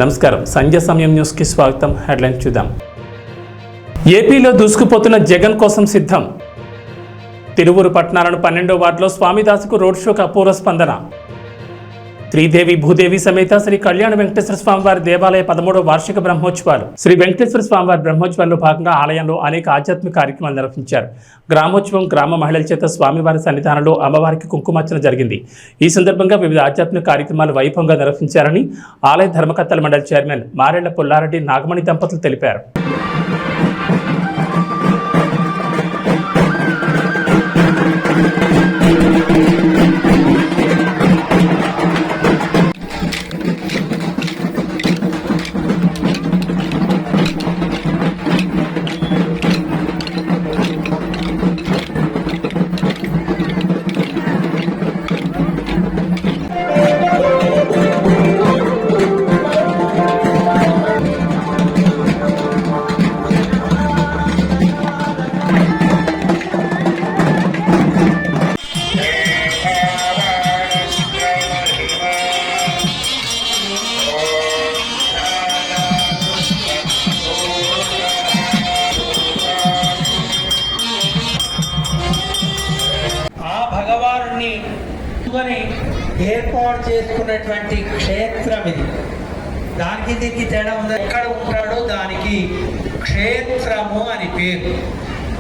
నమస్కారం. సంధ్య సమయం న్యూస్ కి స్వాగతం. హెడ్లైన్ చూద్దాం. ఏపీలో దూసుకుపోతున్న జగన్ కోసం సిద్ధం. తిరువురు పట్టణాలను 12వ వార్డులో స్వామిదాసుకు రోడ్ షోకు అపూర్వ స్పందన. శ్రీదేవి భూదేవి సమేత శ్రీ కళ్యాణ వెంకటేశ్వర స్వామివారి దేవాలయ 13వ వార్షిక బ్రహ్మోత్సవాలు. శ్రీ వెంకటేశ్వర స్వామివారి బ్రహ్మోత్సవాల్లో భాగంగా ఆలయంలో అనేక ఆధ్యాత్మిక కార్యక్రమాలు నిర్వహించారు. గ్రామోత్సవం గ్రామ మహిళల చేత స్వామివారి సన్నిధానంలో అమ్మవారికి కుంకుమార్చన జరిగింది. ఈ సందర్భంగా వివిధ ఆధ్యాత్మిక కార్యక్రమాలు వైభవంగా నిర్వహించారని ఆలయ ధర్మకర్తల మండలి చైర్మన్ మారెళ్ల పుల్లారెడ్డి నాగమణి దంపతులు తెలిపారు. ఏర్పాటు చేసుకున్నటువంటి క్షేత్రం ఇది. దానికి దీనికి తేడా ఉంది. ఎక్కడ ఉంటాడో దానికి క్షేత్రము అని పేరు.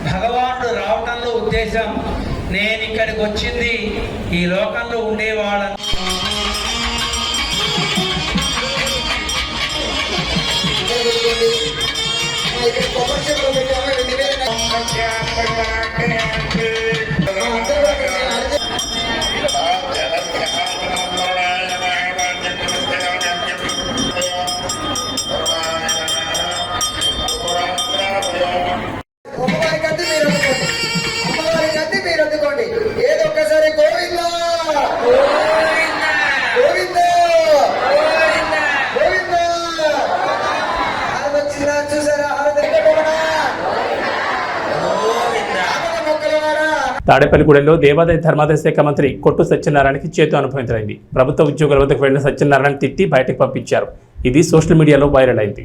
భగవానుడు రావటంలో ఉద్దేశం, నేను ఇక్కడికి వచ్చింది ఈ లోకంలో ఉండేవాళ్ళని తాడేపల్లిగూడెంలో దేవాదాయ ధర్మాదాయ శాఖ మంత్రి కొట్టు సత్యనారాయణకి చేతు అనుభవించరైంది. ప్రభుత్వ ఉద్యోగుల వద్దకు వెళ్లిన సత్యనారాయణ తిట్టి బయటకు పంపించారు. ఇది సోషల్ మీడియాలో వైరల్ అయింది.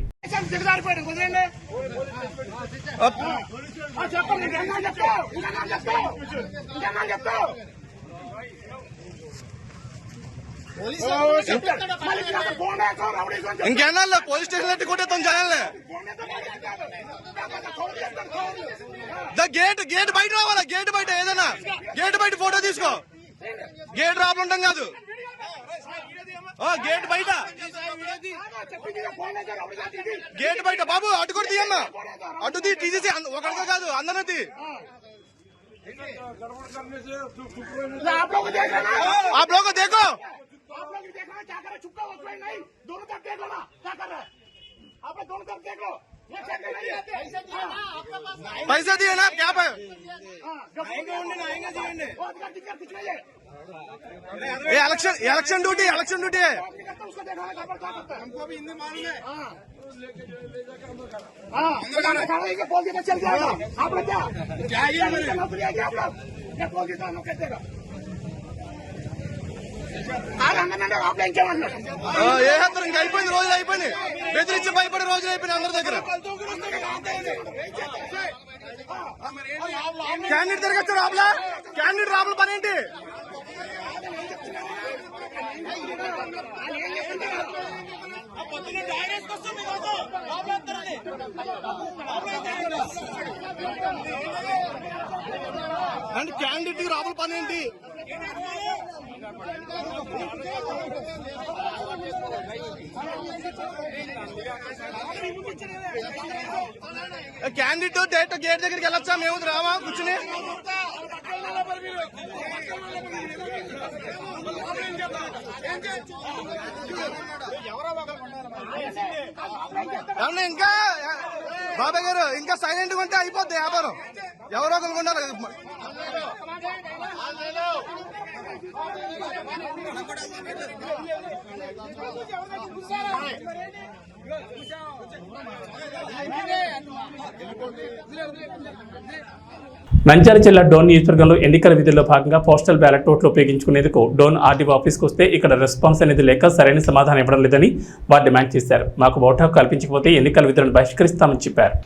ఇంకేనా పోలీస్ స్టేషన్ కొట్టేస్తాం జనాలే. గేట్ బయట రావాలా? గేట్ బయట ఏదైనా గేట్ బయట ఫోటో తీసుకో. గేట్ రాబడి ఉంటాం కాదు. గేట్ బయట గేట్ బయట బాబు అటు కూడా తీయమ్మా. అటు తీసేసి ఒకరితో కాదు అందరినీ. आप लोग को देखो, आप लोग देखना क्या कर रहे, चुपका वक्त नहीं, दोनों तरफ देख लो ना क्या कर रहे हैं आप लोग, दोनों तरफ देख लो. पैसा दिए ना क्या पे इलेक्शन ड्यूटी है. हमको अभी हिंदी मालूम है. बोल देना चल जाएगा. आप लोग क्या आप लोग कैसे ఇంకా అయిపోయింది. రోజులు అయిపోయింది. బెదిరించి భయపడే రోజులు అయిపోయినాయి అందరి దగ్గర. క్యాండిడేట్ తిరగచ్చు రాబులా. క్యాండిడేట్ రాబుల పని ఏంటి? అంటే క్యాండిడేట్ రాబుల పని ఏంటి? క్యాండిడేట్ డైరెక్ట్ గేట్ దగ్గరికి వెళ్ళొచ్చా? మేము రావా కూర్చుని? ఏమన్నా ఇంకా బాబాయ్ గారు ఇంకా సైలెంట్ గా ఉంటే అయిపోద్ది వ్యాపారం. ఎవరో ఒకరు ఉండాలి. నంద్యాల జిల్లా డోన్ నియోజకవర్గంలో ఎన్నికల విధుల్లో భాగంగా పోస్టల్ బ్యాలెట్ ఓట్లు ఉపయోగించుకునేందుకు డోన్ ఆర్డీఓ ఆఫీస్కి వస్తే ఇక్కడ రెస్పాన్స్ అనేది లేక సరైన సమాధానం ఇవ్వడం లేదని వారు డిమాండ్ చేశారు. మాకు ఓటు హక్కు కల్పించకపోతే ఎన్నికల విధులను బహిష్కరిస్తామని చెప్పారు.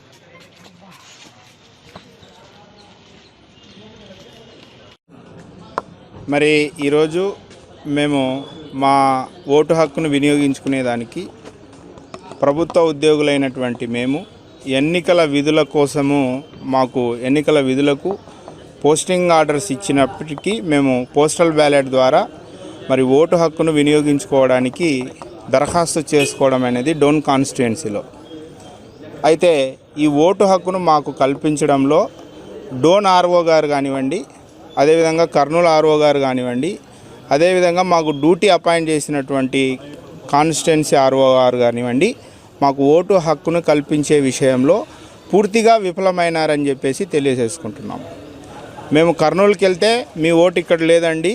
మరి ఈరోజు మేము మా ఓటు హక్కును వినియోగించుకునేదానికి ప్రభుత్వ ఉద్యోగులైనటువంటి మేము ఎన్నికల విధుల కోసము మాకు ఎన్నికల విధులకు పోస్టింగ్ ఆర్డర్స్ ఇచ్చినప్పటికీ మేము పోస్టల్ బ్యాలెట్ ద్వారా మరి ఓటు హక్కును వినియోగించుకోవడానికి దరఖాస్తు చేసుకోవడం అనేది డోన్ కాన్స్టిట్యుయెన్సీలో. అయితే ఈ ఓటు హక్కును మాకు కల్పించడంలో డోన్ ఆర్ఓ గారు కానివ్వండి, అదేవిధంగా కర్నూలు ఆర్ఓ గారు కానివ్వండి, అదేవిధంగా మాకు డ్యూటీ అపాయింట్ చేసినటువంటి కాన్స్టిట్యుయెన్సీ ఆర్ఓ గారు కానివ్వండి, మాకు ఓటు హక్కును కల్పించే విషయంలో పూర్తిగా విఫలమైనారని చెప్పేసి తెలియజేసుకుంటున్నాం. మేము కర్నూలుకి వెళ్తే మీ ఓటు ఇక్కడ లేదండి,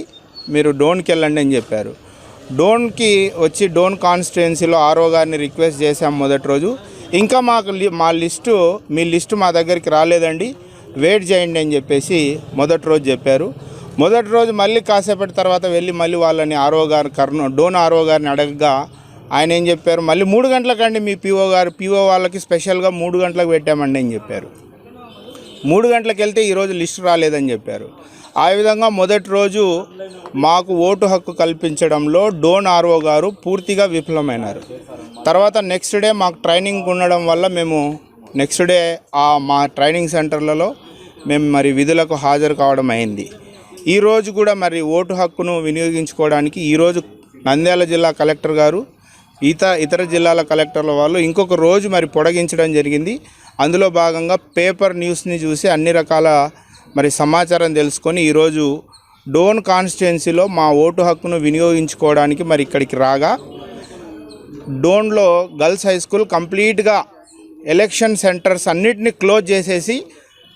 మీరు డోన్కి వెళ్ళండి అని చెప్పారు. డోన్కి వచ్చి డోన్ కాన్స్టిట్యుయెన్సీలో ఆర్ఓ గారిని రిక్వెస్ట్ చేశాం మొదటి రోజు. ఇంకా మాకు మీ లిస్టు మా దగ్గరికి రాలేదండి, వెయిట్ చేయండి అని చెప్పేసి మొదటి రోజు చెప్పారు. మొదటి రోజు మళ్ళీ కాసేపటి తర్వాత వెళ్ళి మళ్ళీ వాళ్ళని ఆర్ఓ గారు డోన్ ఆర్ఓ గారిని అడగగా ఆయన ఏం చెప్పారు, మళ్ళీ 3 గంటలకండి మీ పీఓ వాళ్ళకి స్పెషల్గా 3 గంటలకు పెట్టామండి అని చెప్పారు. 3 గంటలకు వెళ్తే ఈరోజు లిస్టు రాలేదని చెప్పారు. ఆ విధంగా మొదటి రోజు మాకు ఓటు హక్కు కల్పించడంలో డోన్ ఆర్ఓ గారు పూర్తిగా విఫలమైనారు. తర్వాత నెక్స్ట్ డే మాకు ట్రైనింగ్ ఉండడం వల్ల మేము నెక్స్ట్ డే మా ట్రైనింగ్ సెంటర్లలో మేము మరి విధులకు హాజరు కావడం అయింది. ఈరోజు కూడా మరి ఓటు హక్కును వినియోగించుకోవడానికి ఈరోజు నంద్యాల జిల్లా కలెక్టర్ గారు ఇతర జిల్లాల కలెక్టర్ల వాళ్ళు ఇంకొక రోజు మరి పొడిగించడం జరిగింది. అందులో భాగంగా పేపర్ న్యూస్ని చూసి అన్ని రకాల మరి సమాచారం తెలుసుకొని ఈరోజు డోన్ కాన్స్టిట్యుయెన్సీలో మా ఓటు హక్కును వినియోగించుకోవడానికి మరి ఇక్కడికి రాగా డోన్లో గర్ల్స్ హై స్కూల్ కంప్లీట్గా ఎలక్షన్ సెంటర్స్ అన్నిటినీ క్లోజ్ చేసేసి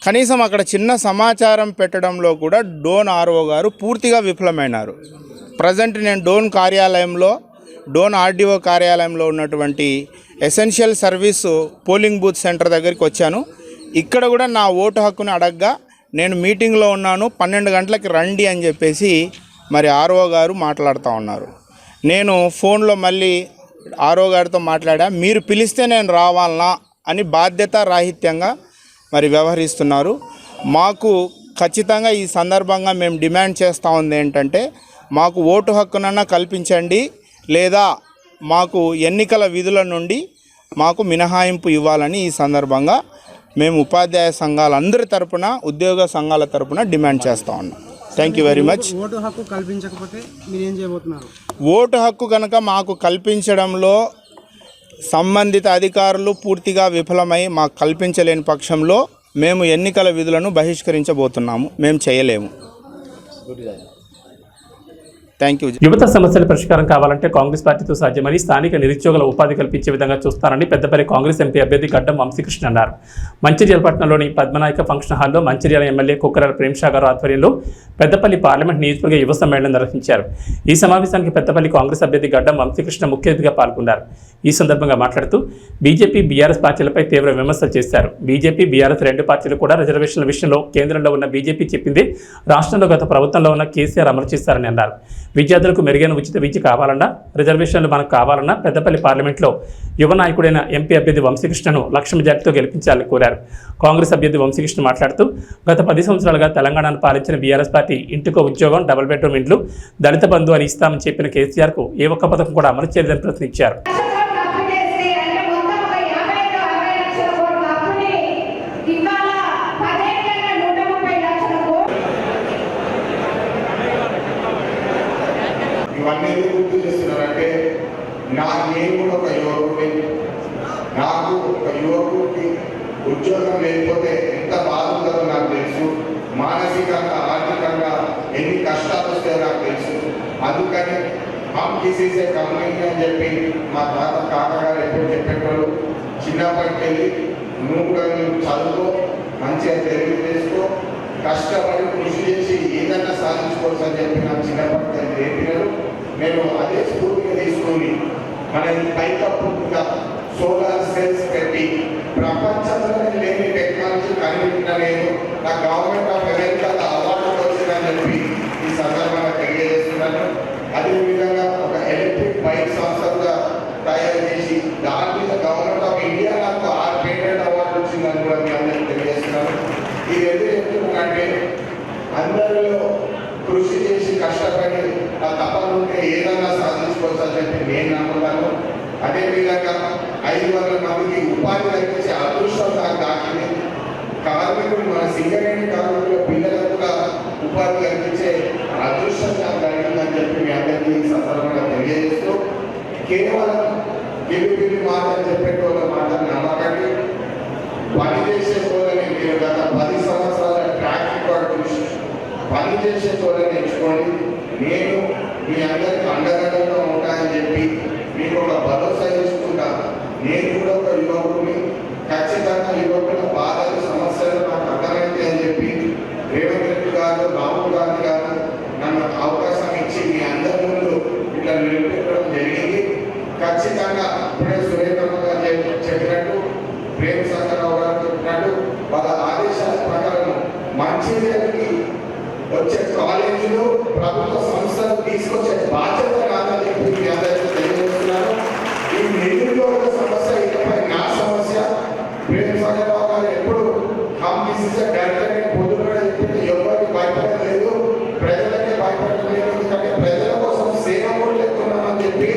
కనీసం అక్కడ చిన్న సమాచారం పెట్టడంలో కూడా డోన్ ఆర్ఓ గారు పూర్తిగా విఫలమైనారు. ప్రజెంట్ నేను డోన్ ఆర్డీఓ కార్యాలయంలో ఉన్నటువంటి essential service polling booth centre దగ్గరికి వచ్చాను. ఇక్కడ కూడా నా ఓటు హక్కును అడగగా నేను మీటింగ్లో ఉన్నాను, 12 గంటలకి రండి అని చెప్పేసి మరి ఆర్ఓ గారు మాట్లాడుతూ ఉన్నారు. నేను ఫోన్లో మళ్ళీ ఆర్ఓ గారితో మాట్లాడా, మీరు పిలిస్తే నేను రావాలనా అని బాధ్యత రాహిత్యంగా మరి వ్యవహరిస్తున్నారు. మాకు ఖచ్చితంగా ఈ సందర్భంగా మేము డిమాండ్ చేస్తూ ఉంది ఏంటంటే, మాకు ఓటు హక్కునన్నా కల్పించండి, లేదా మాకు ఎన్నికల విధుల నుండి మాకు మినహాయింపు ఇవ్వాలని ఈ సందర్భంగా మేము ఉపాధ్యాయ సంఘాలందరి తరపున, ఉద్యోగ సంఘాల తరపున డిమాండ్ చేస్తూ ఉన్నాం. Thank you very much. Vote హక్కు కల్పించకపోతే మీరు ఏం చేయబోతున్నారు? ఓటు హక్కు కనుక మాకు కల్పించడంలో సంబంధిత అధికారులు పూర్తిగా విఫలమై మాకు కల్పించలేని పక్షంలో మేము ఎన్నికల విధులను బహిష్కరించబోతున్నాము. మేము చేయలేము. Thank you. యువత సమస్యల పరిష్కారం కావాలంటే కాంగ్రెస్ పార్టీతో సాధ్యమని, స్థానిక నిరుద్యోగుల ఉపాధి కల్పించే విధంగా చూస్తారని పెద్దపల్లి కాంగ్రెస్ ఎంపీ అభ్యర్థి గడ్డం వంశీకృష్ణ అన్నారు. మంచిర్యాల పట్టణంలోని పద్మనాయక ఫంక్షన్ హాల్లో మంచిర్యాల ఎమ్మెల్యే కుక్కరాల ప్రేమ్షా గారు ఆధ్వర్యంలో పెద్దపల్లి పార్లమెంట్ నియోజకవర్గ యువ సమ్మేళనం నిర్వహించారు. ఈ సమావేశానికి పెద్దపల్లి కాంగ్రెస్ అభ్యర్థి గడ్డం వంశీకృష్ణ ముఖ్య అతిథిగా పాల్గొన్నారు. ఈ సందర్భంగా మాట్లాడుతూ బీజేపీ, బీఆర్ఎస్ పార్టీలపై తీవ్ర విమర్శలు చేశారు. బీజేపీ, బీఆర్ఎస్ రెండు పార్టీలు కూడా రిజర్వేషన్ల విషయంలో కేంద్రంలో ఉన్న బీజేపీ చెప్పింది రాష్ట్రంలో గత ప్రభుత్వంలో ఉన్న కేసీఆర్ అమలు చేశారని అన్నారు. విద్యార్థులకు మెరుగైన ఉచిత విద్య కావాలన్నా, రిజర్వేషన్లు మనకు కావాలన్నా పెద్దపల్లి పార్లమెంట్లో యువ నాయకుడైన ఎంపీ అభ్యర్థి వంశీకృష్ణను లక్ష మెజార్టీతో గెలిపించాలని కోరారు. కాంగ్రెస్ అభ్యర్థి వంశీకృష్ణ మాట్లాడుతూ గత 10 సంవత్సరాలుగా తెలంగాణను పాలించిన బీఆర్ఎస్ పార్టీ ఇంటికో ఉద్యోగం, డబుల్ బెడ్రూమ్ ఇండ్లు, దళిత బంధు అని ఇస్తామని చెప్పిన కేసీఆర్కు ఏ ఒక్క పథకం కూడా అమలు చేయలేదని ప్రశ్నించారు. ఇవన్నీ గుర్తు చేస్తున్నారంటే నేను కూడా ఒక యువకుడిని. నాకు ఒక యువకుడికి ఉద్యోగం లేకపోతే ఎంత బాధ ఉంటుందో నాకు తెలుసు. మానసికంగా, ఆర్థికంగా ఎన్ని కష్టాలు వస్తాయో నాకు తెలుసు. అందుకని హమ్ కిసీసే కమ్యూనిటీ అని చెప్పి మా తాతగారు ఎప్పుడు చెప్పేటోళ్ళు. చిన్నప్పటికి వెళ్ళి నువ్వు కూడా చదువుకో, మంచిగా తెలుగు చేసుకో, కష్టపడి కృషి చేసి ఏదన్నా సాధించుకోవచ్చు అని చెప్పి నాకు చిన్నప్పటి నేర్పినారు. నేను అదే స్ఫూర్తిగా తీసుకొని మన పైకప్పుగా సోలార్ సెల్స్ పెట్టి ప్రపంచంలోనే లేని టెక్నాలజీ కనిపించలేదు. నా గవర్నమెంట్ ఆఫ్ అమెరికా అవార్డు వచ్చిందని చెప్పి ఈ సందర్భంగా తెలియజేస్తున్నాను. అదేవిధంగా ఒక ఎలక్ట్రిక్ బైక్ సంస్థగా తయారు చేసి దాని మీద గవర్నమెంట్ ఆఫ్ ఇండియా నాకు 6 పేటెంట్ అవార్డు వచ్చిందని కూడా మీ అందరికీ తెలియజేస్తున్నాను. ఇది ఎందుకు చెప్తున్నానంటే అందరిలో కృషి చేసి కష్టపడి ఆ తపన ఉంటే ఏదైనా సాధించుకోవచ్చు అని చెప్పి నేను నమ్ముతాను. అదేవిధంగా 500 మందికి ఉపాధి కల్పించే అదృష్టం నాకు దాకింది. కార్మికులు మన సింగరేణి కార్మికుల పిల్లలకు కూడా ఉపాధి కల్పించే అదృష్టం నాకు కలిగిందని చెప్పి మీ అందరికీ ఈ సందర్భంగా తెలియజేస్తూ కేవలం గిరి మాటలు చెప్పేటోళ్ళ మాటలు నమ్మకండి. పనిచేసే తోలని మీరు గత 10 సంవత్సరాల ట్రాక్ రికార్డు చూసి పనిచేసే తోలని ఎంచుకోండి. నేను మీ అందరికీ అండదండగా ఉంటానని చెప్పి మీకు ఒక భరోసా ఇస్తుంటా. నేను కూడా ఒక యువకుని, ఖచ్చితంగా యువకుల బాధలు సమస్యలు నాకు అర్థమైతే అని చెప్పి రేవంత్ రెడ్డి గారు, రాహుల్ గాంధీ గారు నన్ను అవకాశం ఇచ్చి మీ అందరి ముందు ఇట్లా నిలబెట్టడం జరిగింది. ఖచ్చితంగా ఇప్పుడే సురేంద్రమ్మ గారు చెప్పినట్టు, ప్రేమ్ సాగరరావు గారు చెప్పినట్టు వాళ్ళ ఆదేశాల ప్రకారం మంచిర్యాలకి వచ్చే కాలేజీలు ప్రభుత్వ సంస్థలు తీసుకొచ్చే బాధ్యత నాదని చెప్పి మీ అందరికీ తెలియజేస్తున్నాను. ఈ నిరుద్యోగ సమస్య ఇకపై నా సమస్య. ప్రేమ్ సాగరరావు గారు ఎప్పుడు పొద్దున చెప్పింది ఎవరికి భయపడలేదు, ప్రజలకే భయపడలేదు. ఎందుకంటే ప్రజల కోసం సేవ కూడా లేకున్నామని చెప్పి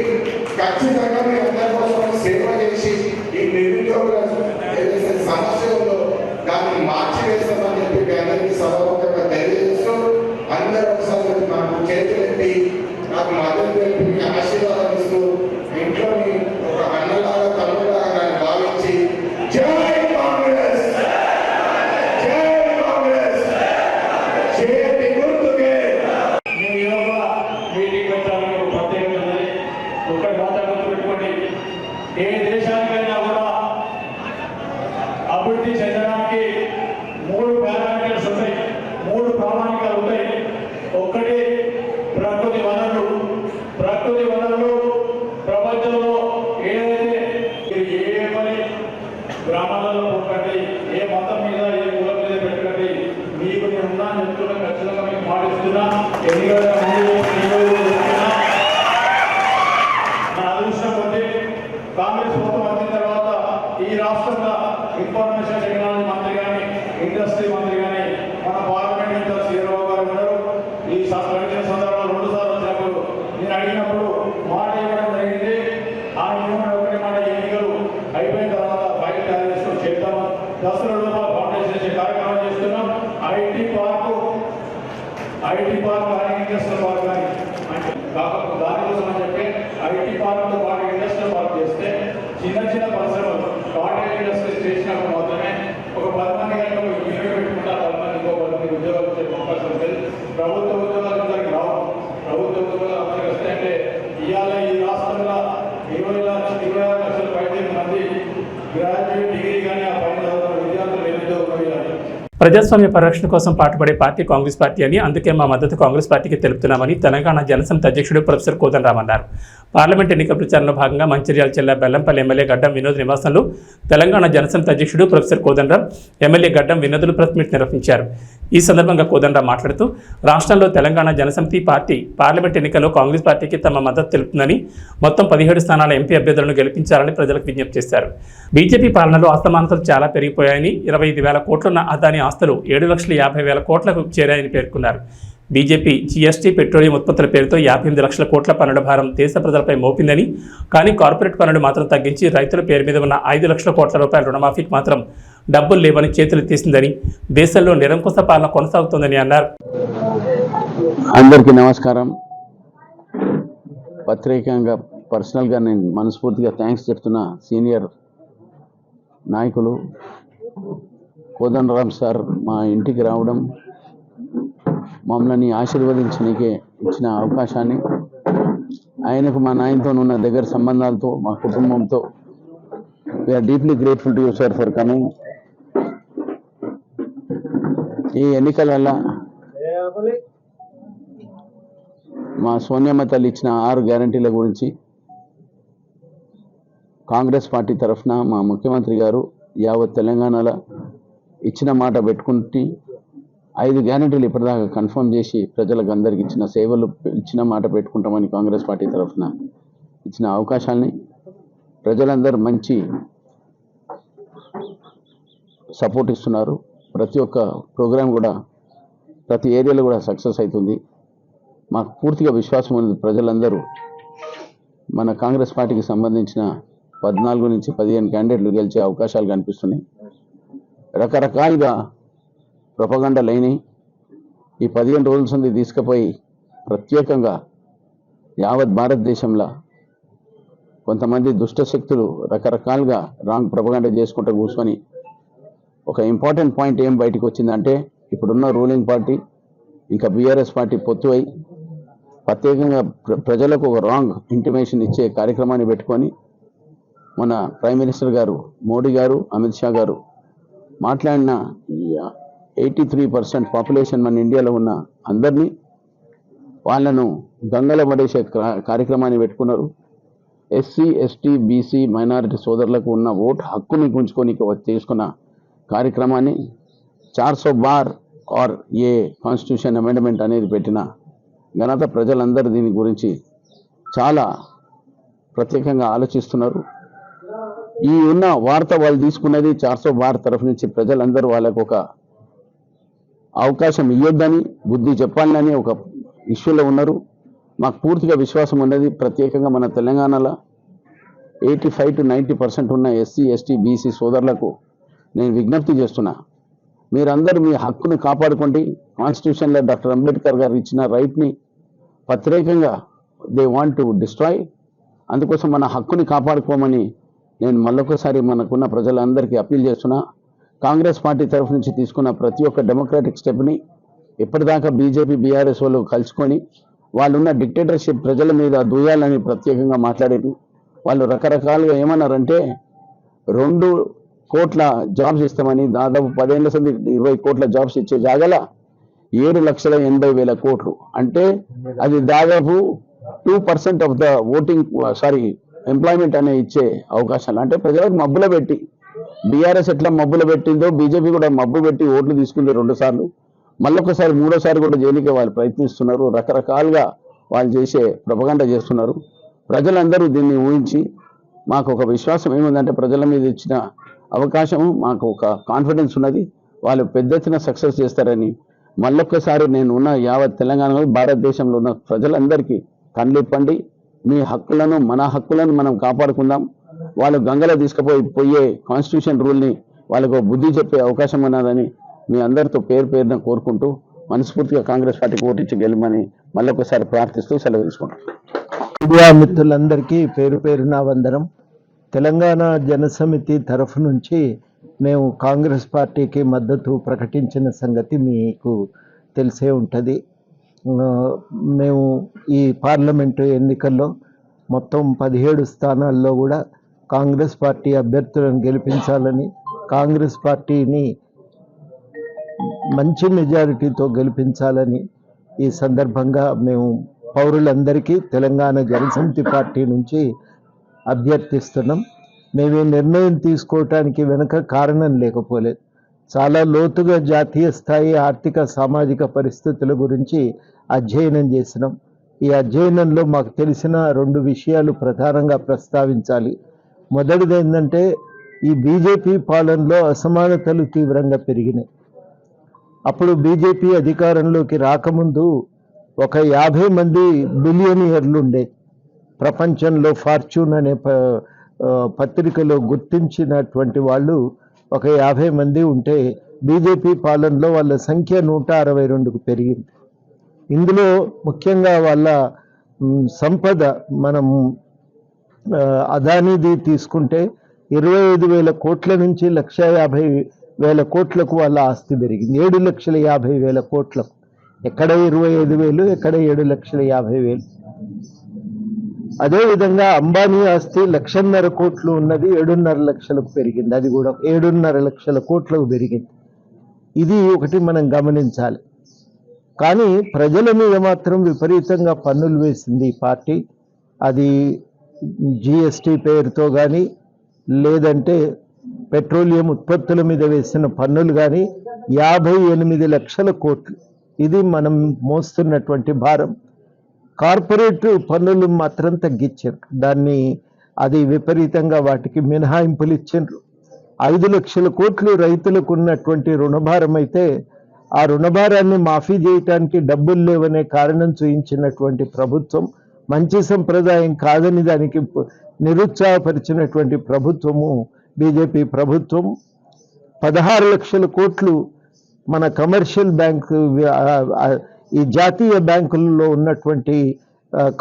ఖచ్చితంగా మీ అందరి కోసం సేవ చేసి ఈ నిరుద్యోగుల ఏదైతే సమస్య ఉందో దాన్ని మార్చివేస్తామని చెప్పి మీ అందరికీ సభాముఖంగా తెలియజేస్తూ అందరూ ఒకసారి నాకు చేతులెత్తి నాకు మద్దతు తెలిపి మీ ఆశీర్వాదం ఇస్తూ ఇంట్లో ఒక అన్నలాగా తమ్ముడులాగా నన్ను భావించి జై కాంగ్రెస్, జై కాంగ్రెస్, చేతి గుర్తుకే. మేము ఈరోజు మీటింగ్ పెట్టాలని ఒక ప్రత్యేకత ఉంది. ఒకటి మాత్రం పెట్టుకోండి, ఏ దేశానికైనా కూడా అభివృద్ధి చెందడానికి 3 పారామీటర్స్ ఉంటాయి, 3 ప్రామాణికాలు ఉంటాయి. ఒకటి ప్రకృతి వనరులు. ప్రకృతి వనరులు ప్రపంచంలో ఏదైతే ఏ పని గ్రామాలలో పోకండి, ఏ మతం మీద ఏ కులం మీద పెట్టకండి. మీకు నేను ఉన్నాను చెప్తున్నా, ఖచ్చితంగా మీకు పాటిస్తున్నా. ఎన్నికల నా అదృష్టం కొద్ది కాంగ్రెస్ ప్రభుత్వం వచ్చిన తర్వాత ఈ రాష్ట్రంలో ఇన్ఫర్మేషన్ టెక్నాలజీ మంత్రి కానీ, ఇండస్ట్రీ మంత్రి కానీ మన పార్లమెంట్ ఇంకా శ్రీరావు గారు ఉన్నారు. ఈ గడిచిన సందర్భంలో 2 సార్లు వచ్చినప్పుడు నేను అడిగినప్పుడు మాట ఇవ్వడం జరిగింది. ఆ ఇవ్వడం ఒకటి మాట, ఎన్నికలు అయిపోయిన తర్వాత బయట తయారు చేసుకొని చేద్దాము. దసరాలో ఫౌండేషన్ చేసే కార్యక్రమం చేస్తున్నాం. ఐటీ పార్క్ కానీ ఇండస్ట్రియల్ పార్క్ కానీ అంటే కాకపోతే దానికోసం అని చెప్పి ఐటీ పార్క్తో పాటు ఇండస్ట్రియల్ పార్క్ చేస్తే చిన్న పరిశ్రమలు కాటేజ్ ఇండస్ట్రీస్ చేసినప్పుడు మాత్రమే ఒక 10 మంది కనుక యూనిట్ పెట్టుకుంటా 10 మంది ఇంకో 10 మంది ఉద్యోగాలు వచ్చే అవకాశం ఉంటుంది. ప్రభుత్వ ఉద్యోగాలు అందరికి రావు. ప్రభుత్వ ఉద్యోగాలు అందరికి వస్తాయంటే ఇవాళ ఈ రాష్ట్రంలో 26 లక్షల పైన మంది గ్రాడ్యుయేట్ డిగ్రీ కానీ ఆ పైన చదువుతున్న విద్యార్థులు నిరుద్యోగులు. ప్రజాస్వామ్య పరిరక్షణ కోసం పాటుపడే పార్టీ కాంగ్రెస్ పార్టీ అని, అందుకే మా మద్దతు కాంగ్రెస్ పార్టీకి తెలుపుతున్నామని తెలంగాణ జనసమితి అధ్యక్షుడు ప్రొఫెసర్ కోదండరాం అన్నారు. పార్లమెంట్ ఎన్నికల ప్రచారంలో భాగంగా మంచిర్యాల జిల్లా బెల్లంపల్లి ఎమ్మెల్యే గడ్డం వినోద్ నివాసంలో తెలంగాణ జనసమితి అధ్యక్షుడు ప్రొఫెసర్ కోదండరాం, ఎమ్మెల్యే గడ్డం వినోదులు ప్రెస్ మీట్ నిర్వహించారు. ఈ సందర్భంగా కోదండరాం మాట్లాడుతూ రాష్ట్రంలో తెలంగాణ జనసమితి పార్టీ పార్లమెంట్ ఎన్నికల్లో కాంగ్రెస్ పార్టీకి తమ మద్దతు తెలుపుతుందని, మొత్తం 17 స్థానాల ఎంపీ అభ్యర్థులను గెలిపించాలని ప్రజలకు విజ్ఞప్తి చేశారు. బీజేపీ పాలనలో అసమానతలు చాలా పెరిగిపోయాయని, 25,000 కోట్లున్న అదాని ఆస్తులు 7,50,000 కోట్లకు చేరాయని పేర్కొన్నారు. బీజేపీ జీఎస్టీ, పెట్రోలియం ఉత్పత్తుల పేరుతో 58 లక్షల కోట్ల పన్నుల భారం దేశ ప్రజలపై మోపిందని, కానీ కార్పొరేట్ పన్నులు మాత్రం తగ్గించి రైతుల పేరు మీద ఉన్న 5 లక్షల కోట్ల రూపాయల రుణమాఫీకి మాత్రం డబ్బులు లేవని చేతులెత్తేసిందని, దేశంలో నిరంకుశ పాలన కొనసాగుతోందని అన్నారు. అందరికీ నమస్కారం. ప్రత్యేకంగా పర్సనల్గా నేను మనస్ఫూర్తిగా థ్యాంక్స్ చెప్తున్నా సీనియర్ నాయకులు కోదండరాం సార్ మా ఇంటికి రావడం, మమ్మల్ని ఆశీర్వదించడానికి ఇచ్చిన అవకాశాన్ని, ఆయనకు మా నాయనతో ఉన్న దగ్గర సంబంధాలతో మా కుటుంబంతో we're deeply grateful to you sir for coming. ఈ ఎన్నికల వల్ల మా సోనియమ్మ తల్లి ఇచ్చిన 6 గ్యారంటీల గురించి కాంగ్రెస్ పార్టీ తరఫున మా ముఖ్యమంత్రి గారు యావత్ తెలంగాణలో ఇచ్చిన మాట పెట్టుకుంటే 5 గ్యారెంటీలు ఇప్పటిదాకా కన్ఫర్మ్ చేసి ప్రజలకు అందరికి ఇచ్చిన సేవలు ఇచ్చిన మాట పెట్టుకుంటామని కాంగ్రెస్ పార్టీ తరఫున ఇచ్చిన అవకాశాన్ని ప్రజలందరూ మంచి సపోర్ట్ ఇస్తున్నారు. ప్రతి ఒక్క ప్రోగ్రాం కూడా ప్రతి ఏరియాలో కూడా సక్సెస్ అవుతుంది. మాకు పూర్తిగా విశ్వాసం ఉంది. ప్రజలందరూ మన కాంగ్రెస్ పార్టీకి సంబంధించిన 14 నుంచి 15 క్యాండిడేట్లు గెలిచే అవకాశాలు కనిపిస్తున్నాయి. రకరకాలుగా ప్రొపగండాలు అయినాయి. ఈ 15 రోజుల నుండి తీసుకుపోయి ప్రత్యేకంగా యావత్ భారతదేశంలో కొంతమంది దుష్ట శక్తులు రకరకాలుగా రాంగ్ ప్రొపగండా చేసుకుంటూ కూర్చొని ఒక ఇంపార్టెంట్ పాయింట్ ఏం బయటకు వచ్చిందంటే ఇప్పుడున్న రూలింగ్ పార్టీ ఇంకా బీఆర్ఎస్ పార్టీ పొత్తు అయి ప్రత్యేకంగా ప్రజలకు ఒక రాంగ్ ఇంటిమేషన్ ఇచ్చే కార్యక్రమాన్ని పెట్టుకొని మన ప్రైమ్ మినిస్టర్ గారు మోడీ గారు అమిత్ షా గారు మాట్లాడిన 83% పాపులేషన్ మన ఇండియాలో ఉన్న అందరినీ వాళ్ళను గంగల పడేసే కార్యక్రమాన్ని పెట్టుకున్నారు. ఎస్సీ ఎస్టీ బీసీ మైనారిటీ సోదరులకు ఉన్న ఓటు హక్కుని గుంజుకొని చేసుకున్న కార్యక్రమాన్ని 400 బార్ ఆర్ ఏ కాన్స్టిట్యూషన్ అమెండ్మెంట్ అనేది పెట్టిన ఘనత ప్రజలందరూ దీని గురించి చాలా ప్రత్యేకంగా ఆలోచిస్తున్నారు. ఈ ఉన్న వార్త వాళ్ళు తీసుకున్నది 400 బార్ తరఫు నుంచి ప్రజలందరూ వాళ్ళకు ఒక అవకాశం ఇవ్వద్దని బుద్ధి చెప్పాలని ఒక ఇష్యూలో ఉన్నారు. మాకు పూర్తిగా విశ్వాసం ఉన్నది. ప్రత్యేకంగా మన తెలంగాణలో 85 to 90% ఉన్న ఎస్సీ ఎస్టీ బీసీ సోదరులకు నేను విజ్ఞప్తి చేస్తున్నా, మీరందరూ మీ హక్కుని కాపాడుకోండి. కాన్స్టిట్యూషన్లో డాక్టర్ అంబేద్కర్ గారు ఇచ్చిన రైట్ని ప్రత్యేకంగా దే వాంట్ టు డిస్ట్రాయ్. అందుకోసం మన హక్కుని కాపాడుకోమని నేను మళ్ళొకసారి మనకున్న ప్రజలందరికీ అప్పీల్ చేస్తున్నా. కాంగ్రెస్ పార్టీ తరఫు నుంచి తీసుకున్న ప్రతి ఒక్క డెమోక్రాటిక్ స్టెప్ని ఇప్పటిదాకా బీజేపీ బీఆర్ఎస్ వాళ్ళు కలుసుకొని వాళ్ళున్న డిక్టేటర్షిప్ ప్రజల మీద దూయాలని ప్రత్యేకంగా మాట్లాడారు. వాళ్ళు రకరకాలుగా ఏమన్నారంటే 2 కోట్ల జాబ్స్ ఇస్తామని దాదాపు 10 ఏళ్ల సంది 20 కోట్ల జాబ్స్ ఇచ్చే జాగల 7,80,000 కోట్లు అంటే అది దాదాపు 2% ఆఫ్ ద ఓటింగ్ ఎంప్లాయ్మెంట్ అనే ఇచ్చే అవకాశాలు. అంటే ప్రజలకు మబ్బులో పెట్టి బీఆర్ఎస్ ఎట్లా మబ్బులో పెట్టిందో బీజేపీ కూడా మబ్బు పెట్టి ఓట్లు తీసుకుంది 2 సార్లు, మళ్ళొకసారి 3వ సారి కూడా జైలుకే వాళ్ళు ప్రయత్నిస్తున్నారు. రకరకాలుగా వాళ్ళు చేసే ప్రొపగండా చేస్తున్నారు. ప్రజలందరూ దీన్ని ఊహించి మాకు ఒక విశ్వాసం ఏముందంటే ప్రజల మీద ఇచ్చిన అవకాశము మాకు ఒక కాన్ఫిడెన్స్ ఉన్నది. వాళ్ళు పెద్ద ఎత్తున సక్సెస్ చేస్తారని మళ్ళొక్కసారి నేను ఉన్న యావత్ తెలంగాణలో భారతదేశంలో ఉన్న ప్రజలందరికీ కళ్ళిప్పండి. మీ హక్కులను మన హక్కులను మనం కాపాడుకుందాం. వాళ్ళు గంగలో తీసుకుపోయే కాన్స్టిట్యూషన్ రూల్ని వాళ్ళకు బుద్ధి చెప్పే అవకాశం ఉన్నదని మీ అందరితో పేరున కోరుకుంటూ మనస్ఫూర్తిగా కాంగ్రెస్ పార్టీకి ఓటించి గెలమని మళ్ళొకసారి ప్రార్థిస్తూ సెలవు తీసుకుంటాం. మీడియా మిత్రులందరికీ పేరున వందనం. తెలంగాణ జనసమితి తరఫు నుంచి మేము కాంగ్రెస్ పార్టీకి మద్దతు ప్రకటించిన సంగతి మీకు తెలిసే ఉంటుంది. మేము ఈ పార్లమెంటు ఎన్నికల్లో మొత్తం 17 స్థానాల్లో కూడా కాంగ్రెస్ పార్టీ అభ్యర్థులను గెలిపించాలని, కాంగ్రెస్ పార్టీని మంచి మెజారిటీతో గెలిపించాలని ఈ సందర్భంగా మేము పౌరులందరికీ తెలంగాణ జనసమితి పార్టీ నుంచి అభ్యర్థిస్తున్నాం. మేము ఈ నిర్ణయం తీసుకోవటానికి వెనుక కారణం లేకపోలేదు. చాలా లోతుగా జాతీయ స్థాయి ఆర్థిక సామాజిక పరిస్థితుల గురించి అధ్యయనం చేసినాం. ఈ అధ్యయనంలో మాకు తెలిసిన 2 విషయాలు ప్రధానంగా ప్రస్తావించాలి. మొదటిది ఏంటంటే ఈ బీజేపీ పాలనలో అసమానతలు తీవ్రంగా పెరిగినాయి. అప్పుడు బీజేపీ అధికారంలోకి రాకముందు ఒక 50 మంది బిలియనియర్లు ఉండే. ప్రపంచంలో ఫార్చ్యూన్ అనే పత్రికలో గుర్తించినటువంటి వాళ్ళు ఒక 50 మంది ఉంటే బీజేపీ పాలనలో వాళ్ళ సంఖ్య 162కు పెరిగింది. ఇందులో ముఖ్యంగా వాళ్ళ సంపద మనం అదానీది తీసుకుంటే 25,000 కోట్ల నుంచి 1,50,000 కోట్లకు వాళ్ళ ఆస్తి పెరిగింది. 7,50,000 కోట్లకు. ఎక్కడ 25,000, ఎక్కడ 7,50,000. అదేవిధంగా అంబానీ ఆస్తి 1,50,000 కోట్లు ఉన్నది 7.5 లక్షలకు పెరిగింది. అది కూడా 7.5 లక్షల కోట్లకు పెరిగింది. ఇది ఒకటి మనం గమనించాలి. కానీ ప్రజల మీద మాత్రం విపరీతంగా పన్నులు వేసింది ఈ పార్టీ. అది జిఎస్టీ పేరుతో కానీ లేదంటే పెట్రోలియం ఉత్పత్తుల మీద వేసిన పన్నులు కానీ 58 లక్షల కోట్లు. ఇది మనం మోస్తున్నటువంటి భారం. కార్పొరేట్ పన్నులు మాత్రం తగ్గించారు, అది విపరీతంగా వాటికి మినహాయింపులు ఇచ్చారు. 5 లక్షల కోట్లు రైతులకు ఉన్నటువంటి రుణభారం అయితే ఆ రుణభారాన్ని మాఫీ చేయటానికి డబ్బులు లేవనే కారణం చూయించినటువంటి ప్రభుత్వం, మంచి సంప్రదాయం కాదని దానికి నిరుత్సాహపరిచినటువంటి ప్రభుత్వము బీజేపీ ప్రభుత్వం. 16 లక్షల కోట్లు మన కమర్షియల్ బ్యాంకు, ఈ జాతీయ బ్యాంకులలో ఉన్నటువంటి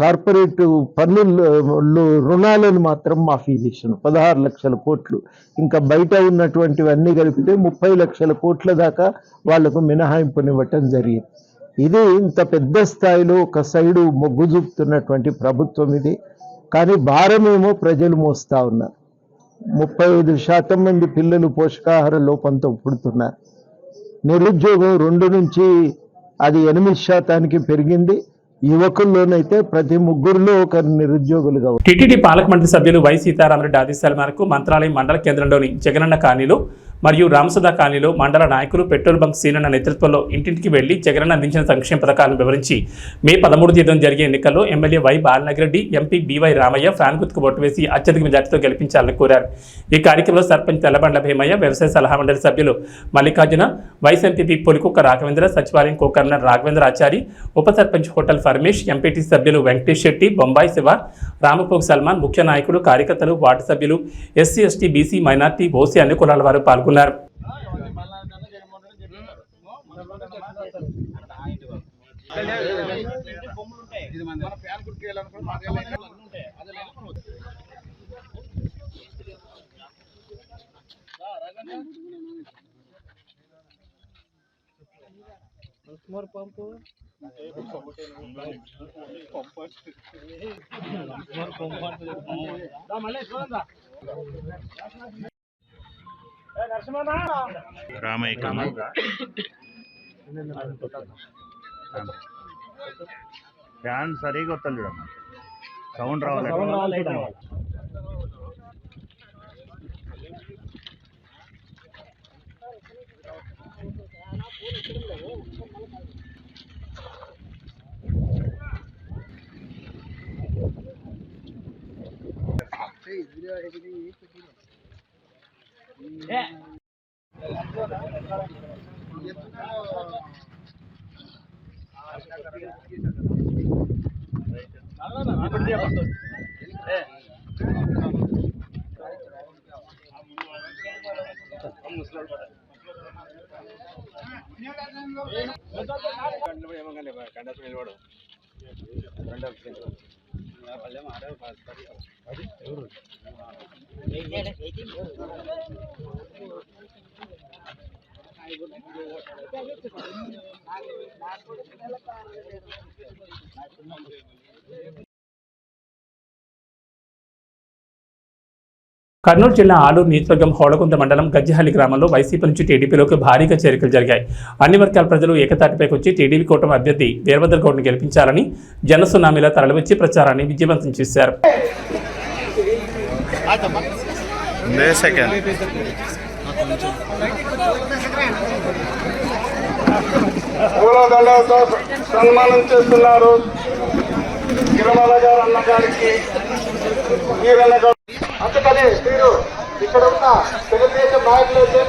కార్పొరేట్ పన్నులు రుణాలను మాత్రం మాఫీ చేశాను. 16 లక్షల కోట్లు. ఇంకా బయట ఉన్నటువంటివన్నీ కలిపితే 30 లక్షల కోట్ల దాకా వాళ్లకు మినహాయింపునివ్వటం జరిగింది. ఇది ఇంత పెద్ద స్థాయిలో ఒక సైడు మొగ్గు చూపుతున్నటువంటి ప్రభుత్వం ఇది. కానీ భారమేమో ప్రజలు మోస్తా ఉన్నారు. 35% మంది పిల్లలు పోషకాహార లోపంతో పుడుతున్నారు. నిరుద్యోగం 2 నుంచి అది 8% పెరిగింది. యువకుల్లోనైతే ప్రతి 3 ఒకరు నిరుద్యోగులుగా. టీటీడీ పాలక మండలి సభ్యులు వై సీతారామరెడ్డి ఆదేశాల మేరకు మంత్రాలయం మండల కేంద్రంలోని జగనన్న కాలనీలో మరియు రామసుధా కాలనీలో మండల నాయకులు పెట్రోల్ బంక్ సీనన్న నేతృత్వంలో ఇంటింటికి వెళ్లి జగనన్న అందించిన సంక్షేమ పథకాలను వివరించి మే 13 తేదీన జరిగే ఎన్నికల్లో MLA Y Balanagareddy, MP B Y Ramaiah fan గుర్తుకు ఓటు వేసి అత్యధిక మెజార్టీతో గెలిపించాలని కోరారు. ఈ కార్యక్రమంలో సర్పంచ్ తెల్లబండ్ల భీమయ్య, వ్యవసాయ సలహా మండలి సభ్యులు మల్లికార్జున, వైస్ ఎంపీపీ పొలికుక్క రాఘవేంద్ర, సచివాలయం కో-కన్వీనర్ రాఘవేంద్ర ఆచారి, ఉప సర్పంచ్ హోటల్ ఫర్మేష్, ఎంపీటీ సభ్యులు వెంకటేష్ శెట్టి, బొంబాయి శివ, రామపోగు సల్మాన్, ముఖ్య నాయకులు, కార్యకర్తలు, వార్డు సభ్యులు, SC, ST, BC, minority, OC అన్ని కులాల వారు పాల్గొన్నారు. రామయ్య ఫ్యాన్ సరిగా వస్తాను చూడమ్మా, సౌండ్ రావాలి. కర్నూలు జిల్లా ఆలూరు నియోజకవర్గం హోళగుంద మండలం గజ్జహల్లి గ్రామంలో వైసీపీ నుంచి టీడీపీలోకి భారీగా చేరికలు జరిగాయి. అన్ని వర్గాల ప్రజలు ఏకతాటిపైకి వచ్చి టీడీపీ కూటమి అభ్యర్థి వీరభద్ర గౌడ్ను గెలిపించాలని జనసునామీలా తరలివచ్చి ప్రచారాన్ని విజయవంతం చేశారు. సన్మానం చేస్తున్నారు గిరిమల గారు అన్న గారికి. అందుకని మీరు ఇక్కడ ఉన్న తెలుగుదేశం నాయకులైతే,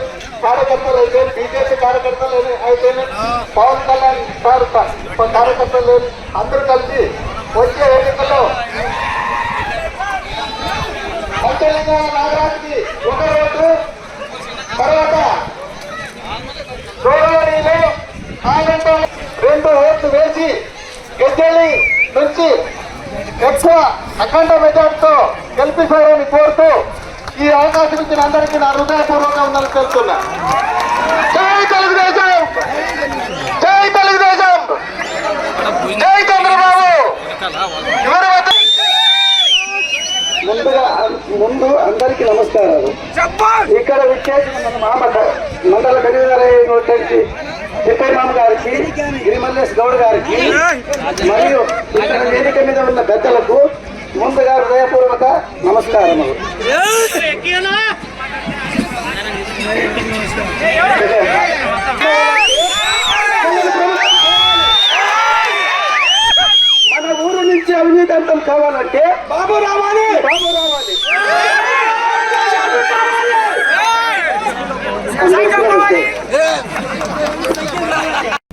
కార్యకర్తలు అయితే, బీజేపీ కార్యకర్తలు అయితే, పవన్ కళ్యాణ్ సార్ కార్యకర్తలు అందరూ కలిసి వచ్చే ఎన్నికల్లో పంచలింగాల నాగరాజుకి ఒక ఓటు, తర్వాత గౌరవనీయులు ఆనందం 2 ఓట్లు వేసి గజ్జెల్లి నుంచి ఎక్కువ అఖండ మెజార్టీతో గెలిపిస్తారని కోరుతూ ఈ అవకాశం ఇచ్చిన అందరికీ నా హృదయపూర్వకంగా ఉందని తెలుస్తున్నా. జై తెలుగుదేశం, జై తెలుగుదేశం, జై చంద్రబాబు. ముందు అందరికీ నమస్కారాలు. ఇక్కడ విచ్చేసిన మన మండల కన్వీనర్ వచ్చేసి తిప్పేమామ గారికి, గిరిమల్లేష్ గౌడ్ గారికి మరియు ఇక్కడ వేదిక మీద ఉన్న పెద్దలకు ముందుగా హృదయపూర్వక నమస్కారములు. మన ఊరు నుంచి అవినీతి అంతం కావాలంటే బాబు రావాలి.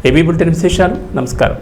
ఏబీ బులెటిన్ విశేషాలు. నమస్కారం.